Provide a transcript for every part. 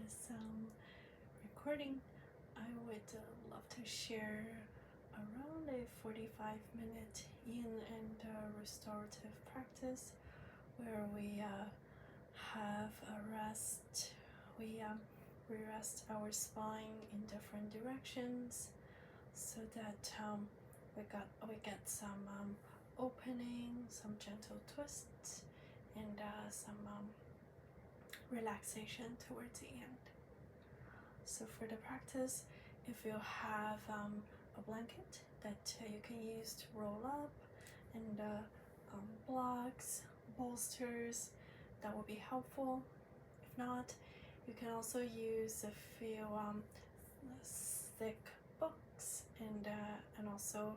this recording, I would love to share around a 45-minute yin and restorative practice where we have a rest. We rest our spine in different directions so that we get some opening, some gentle twists, and some relaxation towards the end. So for the practice, if you have a blanket that you can use to roll up, and blocks, bolsters, that will be helpful. If not, you can also use a few thick books and also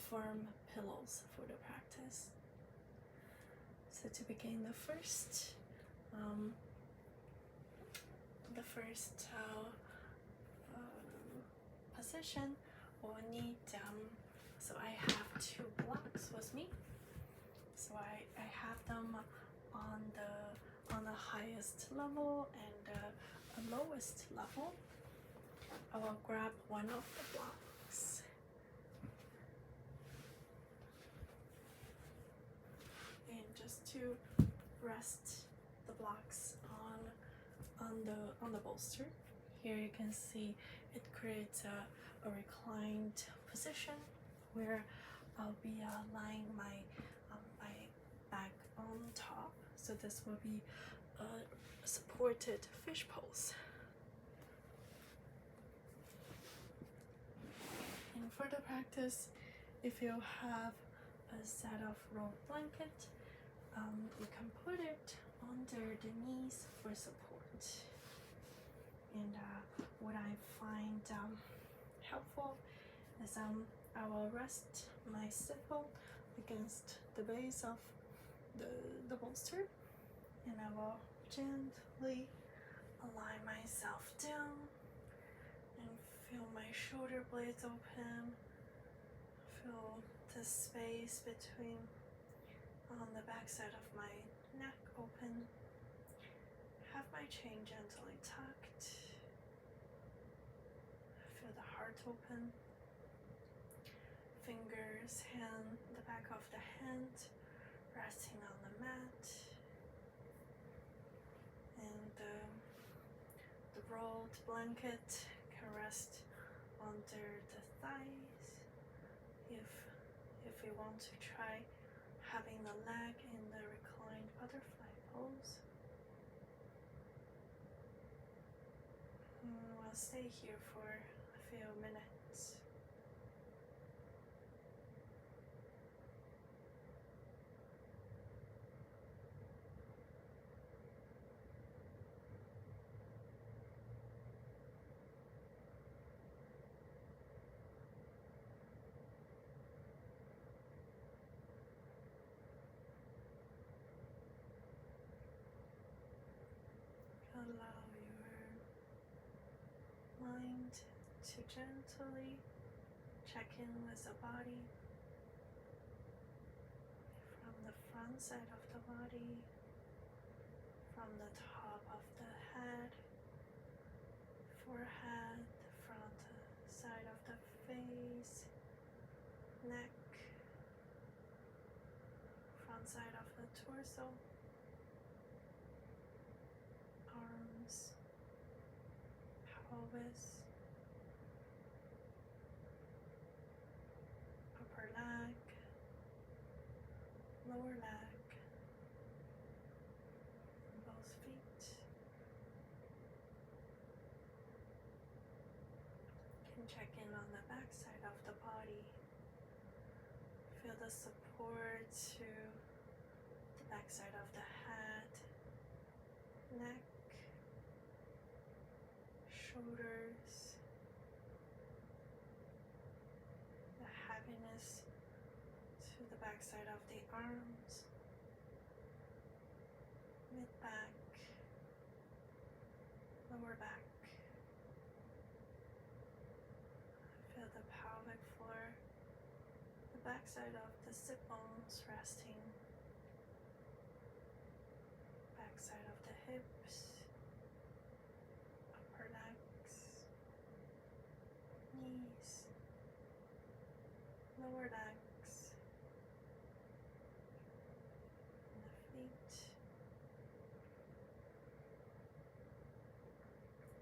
firm pillows for the practice. So to begin the first position, we'll need, so I have two blocks with me. So I have them on the highest level and the lowest level. I will grab one of the blocks and just to rest the blocks on the bolster. Here you can see it creates a reclined position where I'll be lying my back on top. So this will be a supported fish pose. And for the practice, if you have a set of rolled blanket, you can put it under the knees for support. And what I find helpful is I will rest my stipple against the base of the bolster, and I will gently align myself down and feel my shoulder blades open. Feel the space between on the back side of my neck open. Have my chin gently tucked. Feel the heart open. Fingers, the back of the hand resting on the mat. And the rolled blanket can rest under the thighs. If you want to try having the leg in the reclined butterfly pose. I'll stay here for a few minutes. Allow your mind to gently check in with the body from the front side of the body, from the top of the head, forehead, front side of the face, neck, front side of the torso, arms, pelvis, upper leg, lower leg, both feet. You can check in on the back side of the body. Feel the support to the back side of the head, neck, shoulders, the heaviness to the back side of the arms, mid-back, lower back. Feel the pelvic floor, the back side of the sit bones resting, back side of the hips, lower legs, and the feet.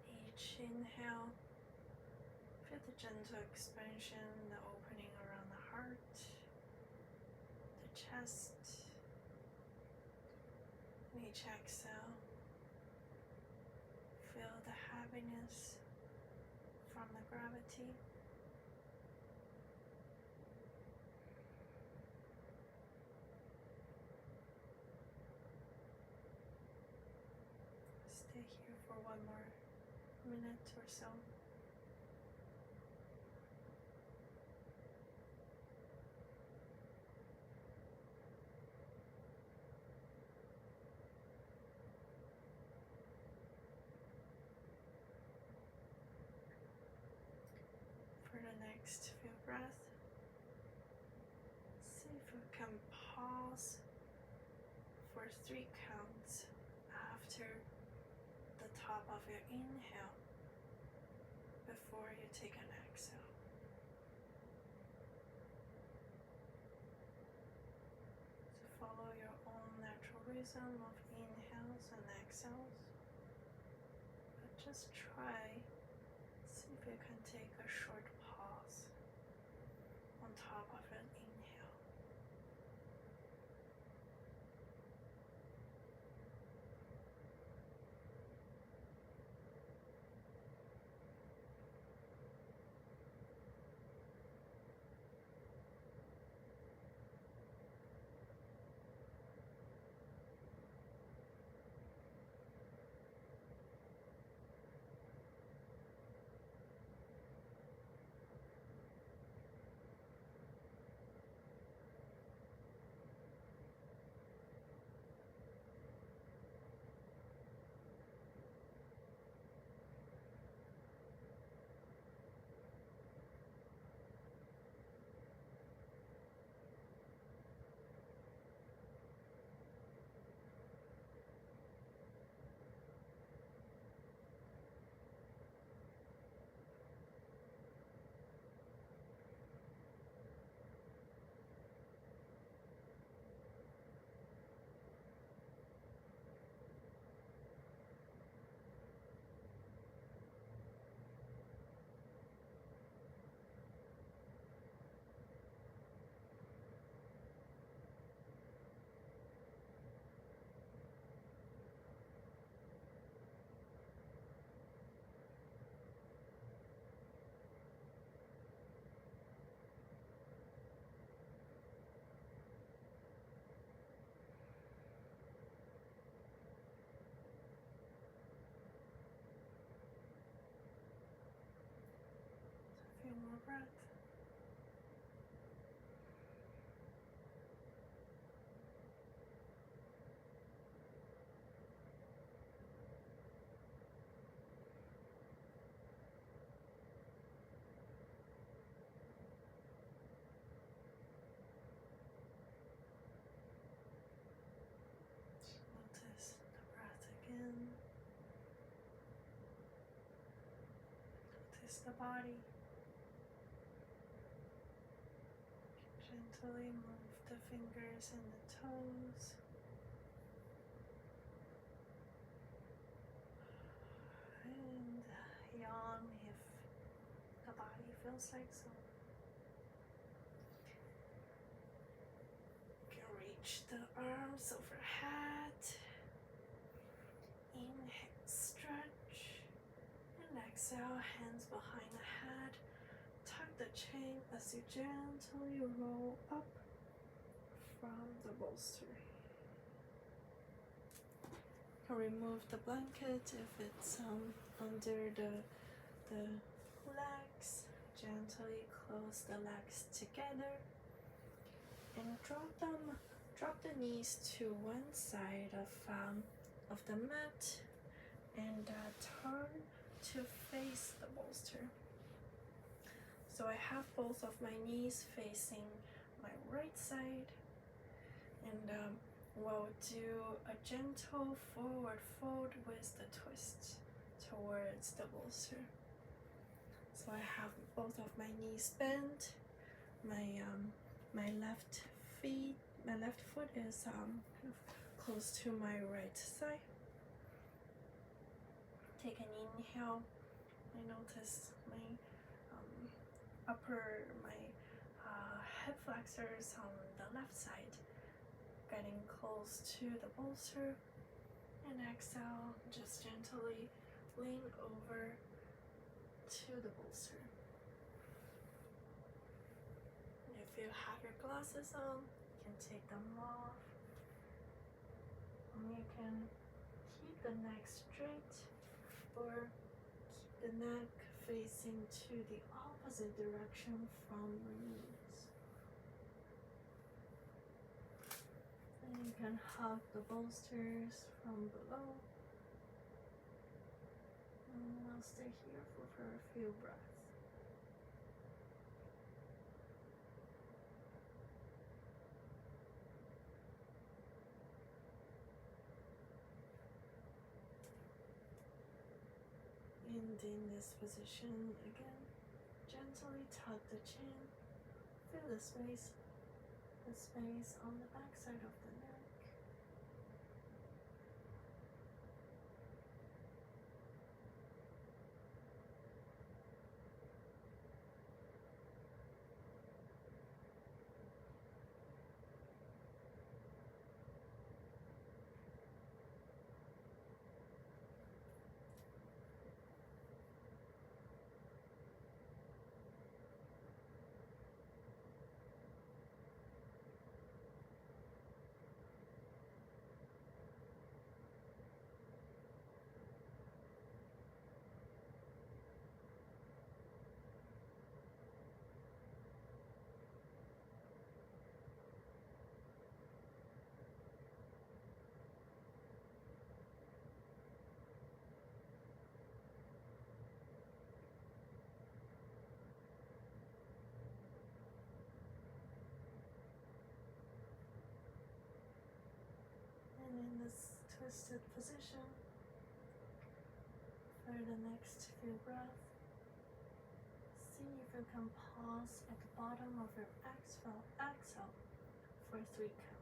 Each inhale, feel the gentle expansion, the opening around the heart, the chest. And each exhale, feel the heaviness from the gravity. Stay here for one more minute or so. For the next few breaths, see if you can pause for 3 counts after the top of your inhale before you take an exhale. So follow your own natural rhythm of inhales and exhales, but just try, see if you can take a short pause on top of an inhale. A few more breaths. Notice the breath again. Notice the body. Gently move the fingers and the toes. And yawn if the body feels like so. You can reach the arms overhead. Inhale, stretch. And exhale, hands behind the head. Tuck the chin as you gently roll up from the bolster. You can remove the blanket if it's under the legs. Gently close the legs together and drop the knees to one side of the mat and turn to face the bolster. So I have both of my knees facing my right side, and we'll do a gentle forward fold with the twist towards the bolster. So I have both of my knees bent, my left foot is kind of close to my right side. Take an inhale. I notice my my hip flexors on the left side getting close to the bolster, and exhale, just gently lean over to the bolster. If you have your glasses on, you can take them off, and you can keep the neck straight or keep the neck facing to the opposite direction from your knees. And you can hug the bolsters from below. And I'll stay here for a few breaths. And in this position again, gently tuck the chin, feel the space on the back side of the neck. And in this twisted position, for the next few breaths, see if you can pause at the bottom of your exhale for 3 counts.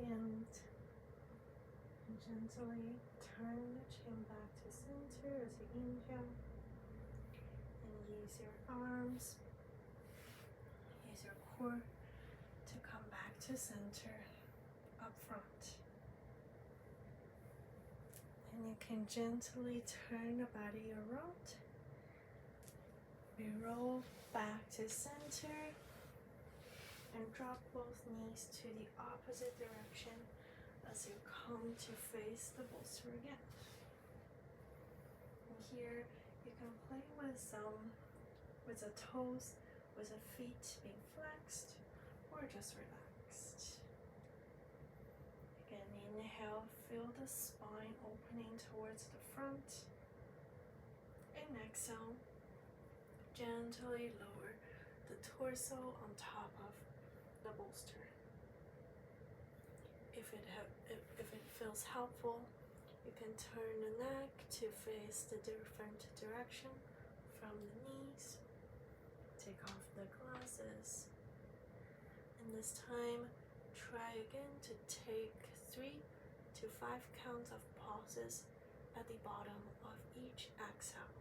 And gently turn the chin back to center as you inhale, and use your arms, use your core to come back to center up front. And you can gently turn the body around We roll back to center and drop both knees to the opposite direction as you come to face the bolster again. And here you can play with the toes, with the feet being flexed or just relaxed. Again, inhale, feel the spine opening towards the front. And exhale, gently lower the torso on top of the bolster. If it feels helpful, you can turn the neck to face the different direction from the knees. Take off the glasses. And this time, try again to take 3 to 5 counts of pauses at the bottom of each exhale.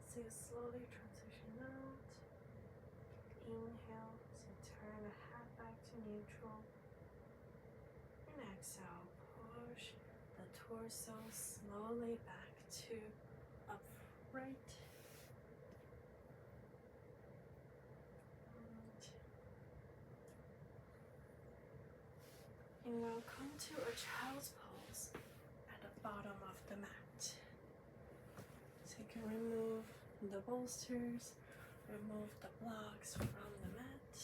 So you slowly transition out. Inhale, so turn the head back to neutral. And exhale, push the torso slowly back to upright. And we'll come to a child's pose at the bottom of the mat. So you can remove the bolsters, remove the blocks from the mat.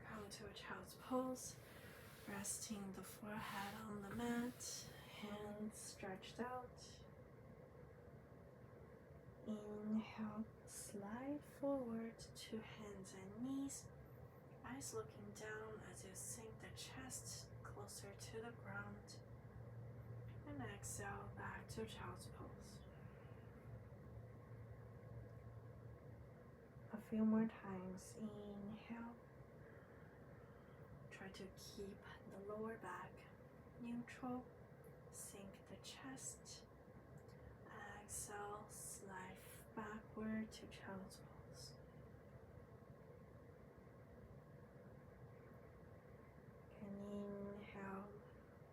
Come to a child's pose, resting the forehead on the mat, hands stretched out. Inhale, slide forward to hands and knees, eyes looking down as you sink the chest closer to the ground. And exhale back to child's pose. few more times. Inhale. Try to keep the lower back neutral. Sink the chest. Exhale, slide backward to child's pose. And inhale,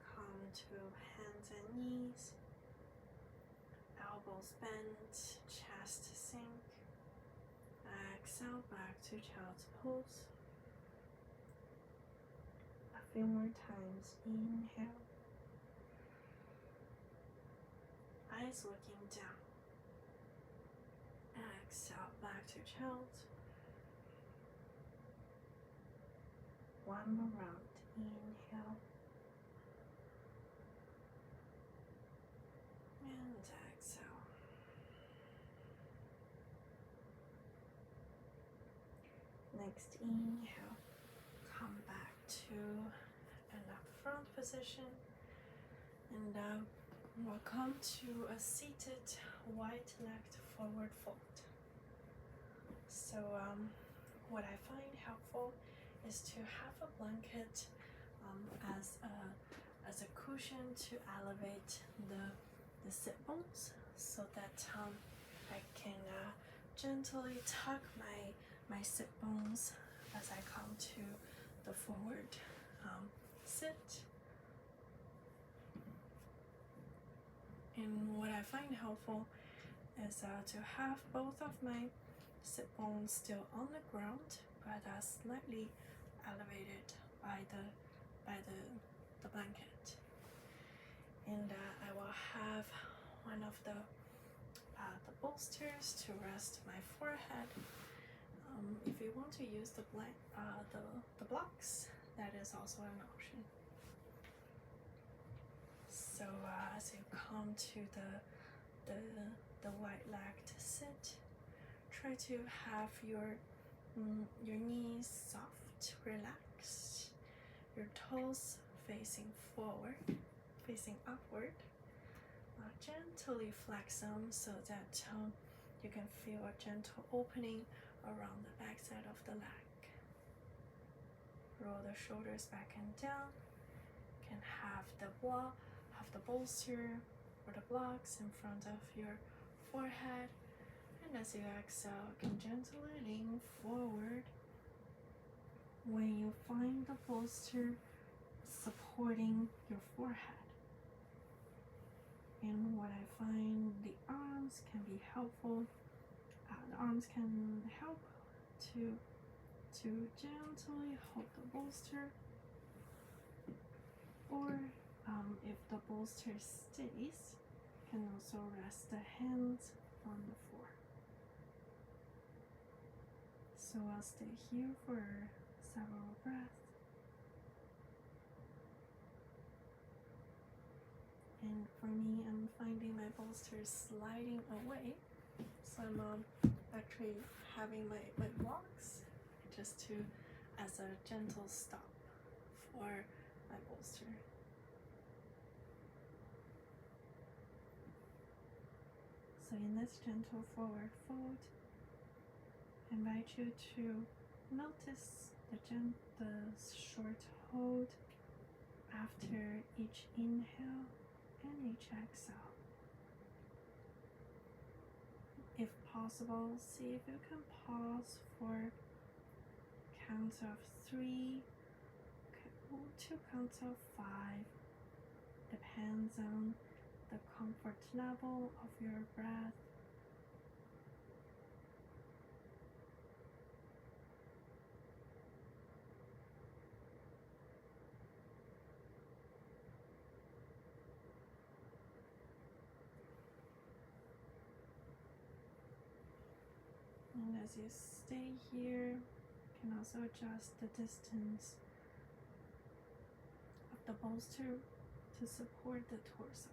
come to hands and knees. Elbows bent, chest sink. Exhale, back to child's pose. A few more times. Inhale. Eyes looking down. Exhale, back to child. One more round. Inhale. And exhale. Next inhale. Come back to an up front position. And we'll come to a seated wide-legged forward fold. So what I find helpful is to have a blanket as a cushion to elevate the sit bones, so that I can gently tuck my sit bones as I come to the forward sit. And what I find helpful is to have both of my sit bones still on the ground, but slightly elevated by the blanket. And I will have one of the bolsters to rest my forehead. If you want to use the blocks, that is also an option. So as you come to the wide-legged sit, try to have your knees soft, relaxed, your toes facing forward, facing upward. Gently flex them so that you can feel a gentle opening around the backside of the leg. Roll the shoulders back and down. You can have the bolster or the blocks in front of your forehead. And as you exhale, you can gently lean forward. When you find the bolster supporting your forehead. And what I find, the arms can be helpful. The arms can help to gently hold the bolster, or if the bolster stays, you can also rest the hands on the floor. So I'll stay here for several breaths. And for me, I'm finding my bolsters sliding away. So I'm actually having my blocks just as a gentle stop for my bolster. So in this gentle forward fold, I invite you to notice the short hold after each inhale and each exhale. If possible, see if you can pause for counts of 3 to counts of 5. Depends on the comfort level of your breath. And as you stay here, you can also adjust the distance of the bolster to support the torso.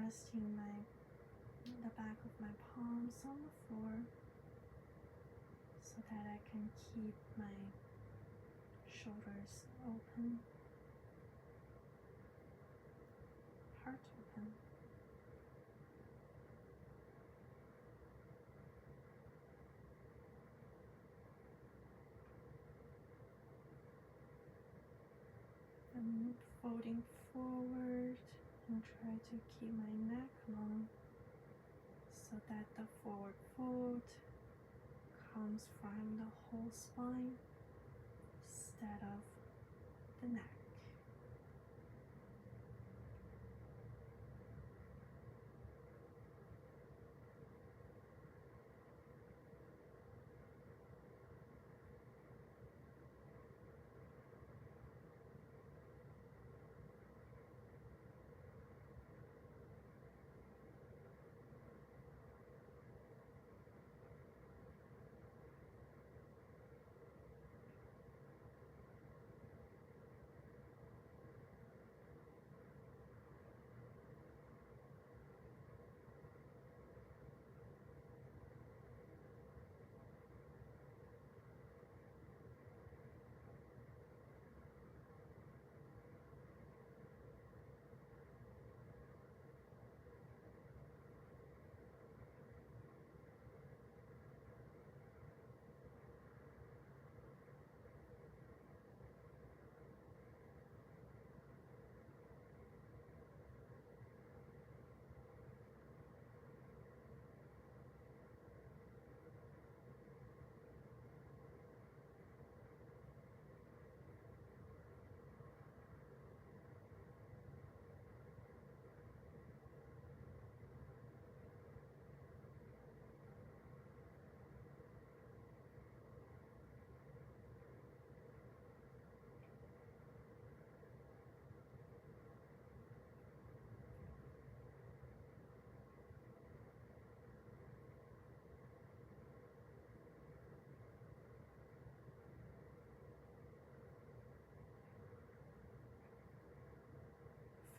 resting the back of my palms on the floor so that I can keep my shoulders open, heart open. I'm folding forward and try to keep my neck long so that the forward fold comes from the whole spine instead of the neck.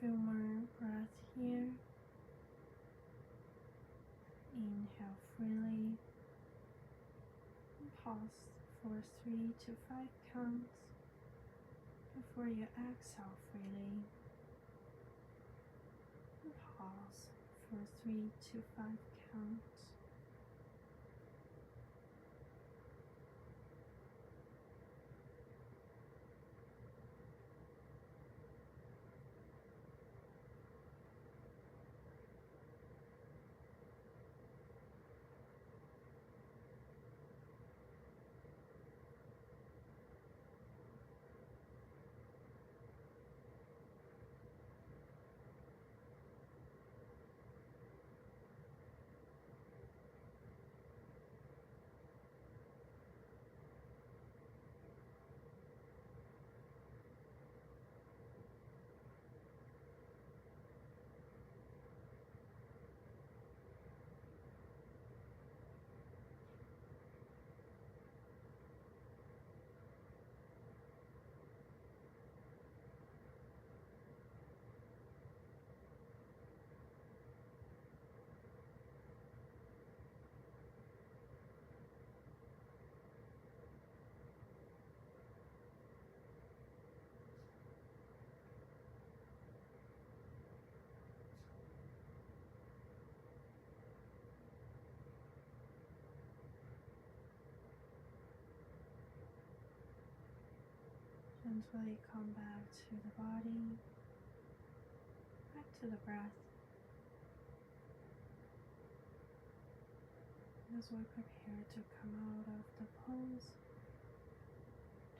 Few more breaths here. Inhale freely. And pause for 3 to 5 counts before you exhale freely. And pause for 3 to 5 counts. Until you come back to the body, back to the breath. As we prepare to come out of the pose,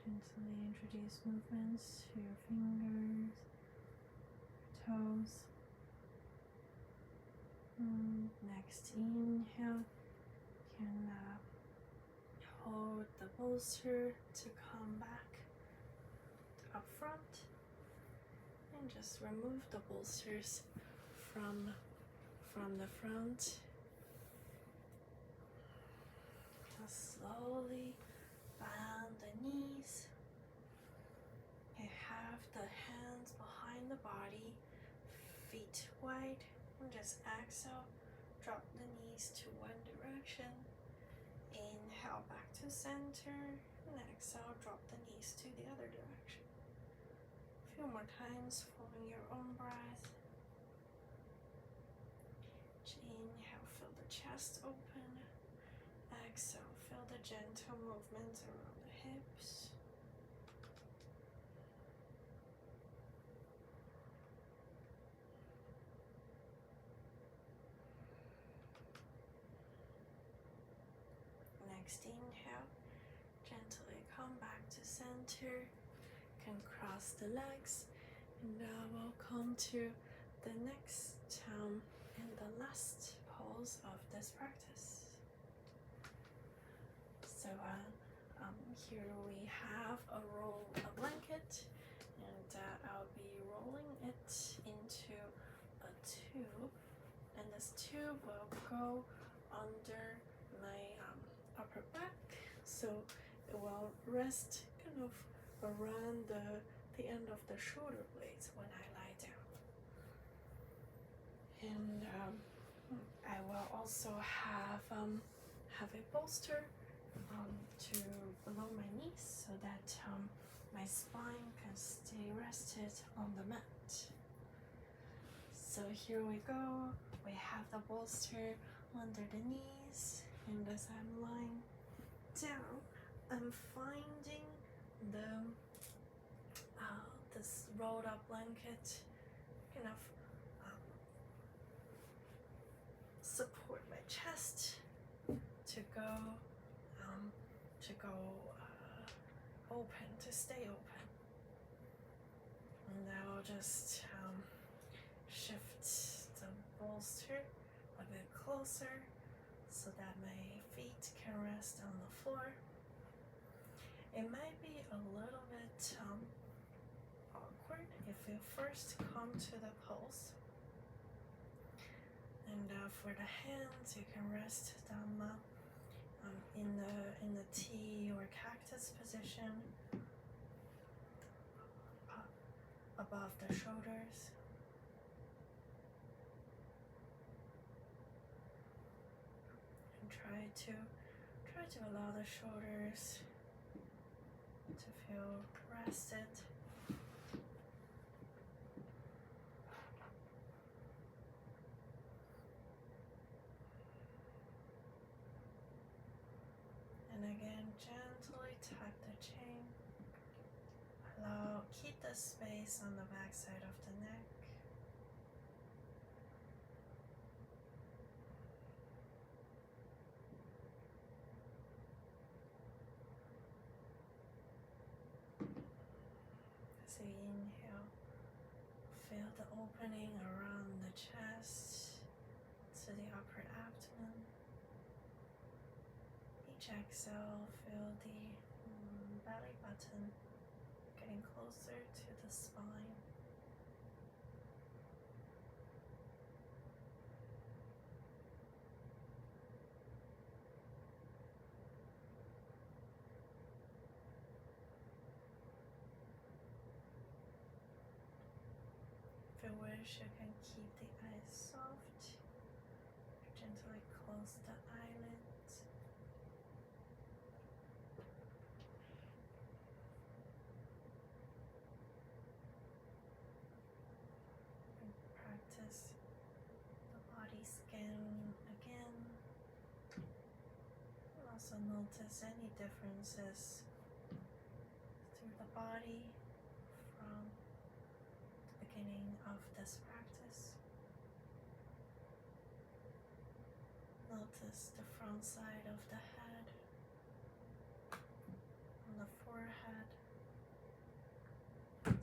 gently introduce movements to your fingers, your toes. Next inhale, can hold the bolster to come back up front, and just remove the bolsters from the front. Just slowly bend the knees and have the hands behind the body, feet wide, And just exhale, drop the knees to one direction. Inhale back to center, and exhale, drop the knees to the other direction. A few more times, following your own breath. Inhale, feel the chest open. Exhale, feel the gentle movements around the hips. Next inhale, gently come back to center. Can cross the legs, and now we'll come to the next and the last pose of this practice. So here we have a blanket, and I'll be rolling it into a tube, and this tube will go under my upper back, so it will rest kind of around the end of the shoulder blades when I lie down. And I will also have a bolster to below my knees so that my spine can stay rested on the mat. So here we go. We have the bolster under the knees, and as I'm lying down, I'm finding this rolled up blanket kind of support my chest to go open, to stay open. And I will just shift the bolster a bit closer so that my feet can rest on the floor. It might be a little bit awkward if you first come to the pose. And for the hands, you can rest them in the T or cactus position above the shoulders. And try to allow the shoulders to feel rested. And again, gently tuck the chin. Keep the space on the back side of the neck. As you inhale, feel the opening around the chest to the upper abdomen. Each exhale, feel the belly button getting closer to the spine. If you wish, you can keep the eyes soft. Gently close the eyelids. And practice the body scan again. Also notice any differences through the body from the beginning of this practice. Notice the front side of the head, on the forehead,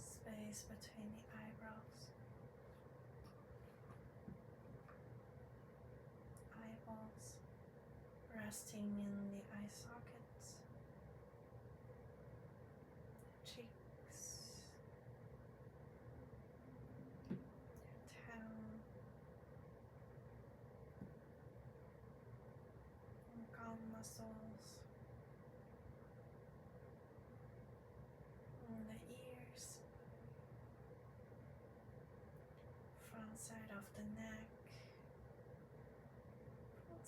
space between the eyebrows, eyeballs resting in the eye sockets, cheeks, your tongue, and gum muscles, and the ears, front side of the neck,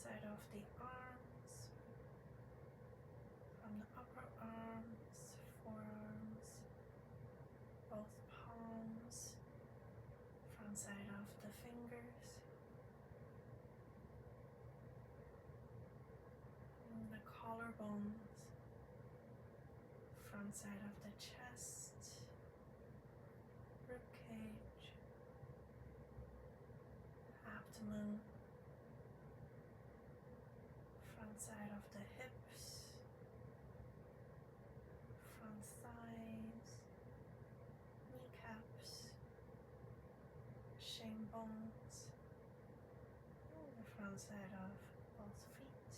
side of the arms, from the upper arms, forearms, both palms, front side of the fingers, and the collarbones, front side of the chest, rib cage, abdomen, front side of the hips, front thighs, kneecaps, shin bones, and the front side of both feet.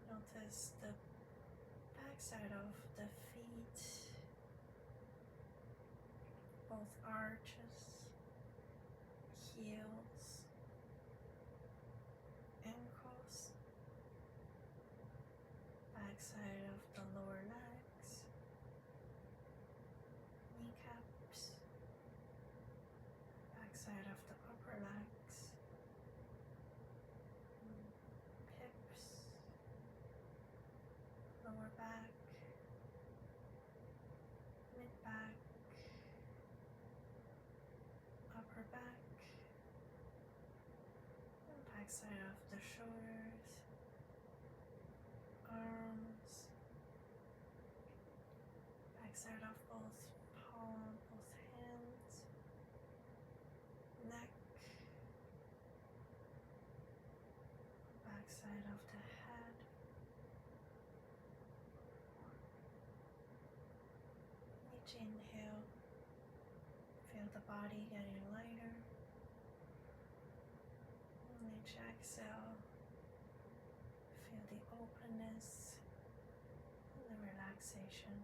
Notice the back side of the feet, both arches, heels, ankles, back side of the lower legs, kneecaps, back side of the upper legs, hips, lower back, mid back, upper back, and back side of the shoulders, arms, back side of both palms, both hands, neck, back side of the head, each inhale, feel the body getting lighter, and each exhale, feel the openness and the relaxation.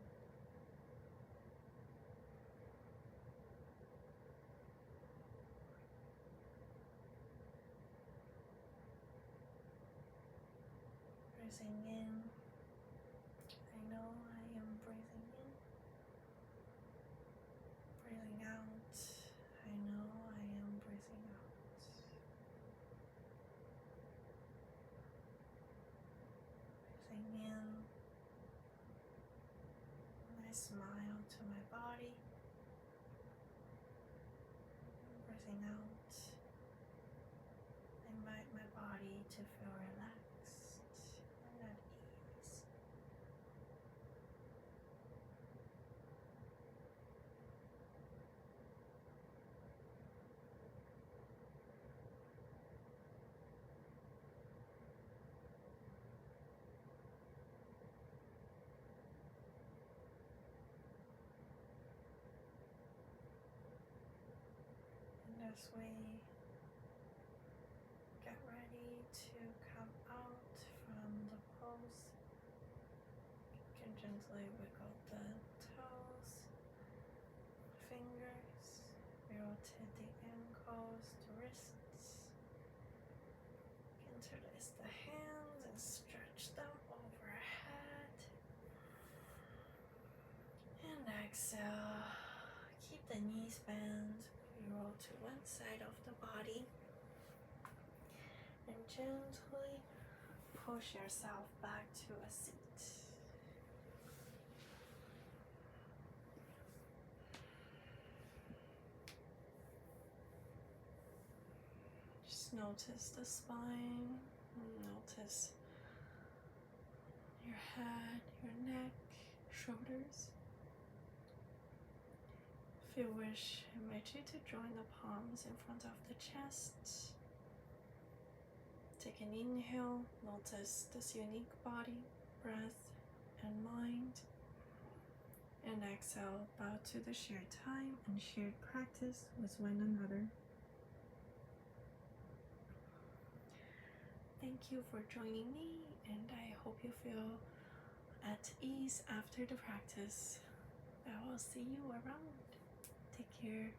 Breathing in, I know I am breathing in. Breathing out, I know I am breathing out. Breathing in, and I smile to my body. Breathing out, I invite my body to feel relaxed and at ease. And as we get ready to come out from the pose, you can gently wiggle the toes, fingers, rotate the ankles, the wrists. You can interlace the hands and stretch them overhead. And exhale. Keep the knees bent. We roll to one side of the body. And gently push yourself back to a seat. Just notice the spine, notice your head, your neck, shoulders. If you wish, I invite you to join the palms in front of the chest. Take an inhale, notice this unique body, breath, and mind. And exhale, bow to the shared time and shared practice with one another. Thank you for joining me, and I hope you feel at ease after the practice. I will see you around. Take care.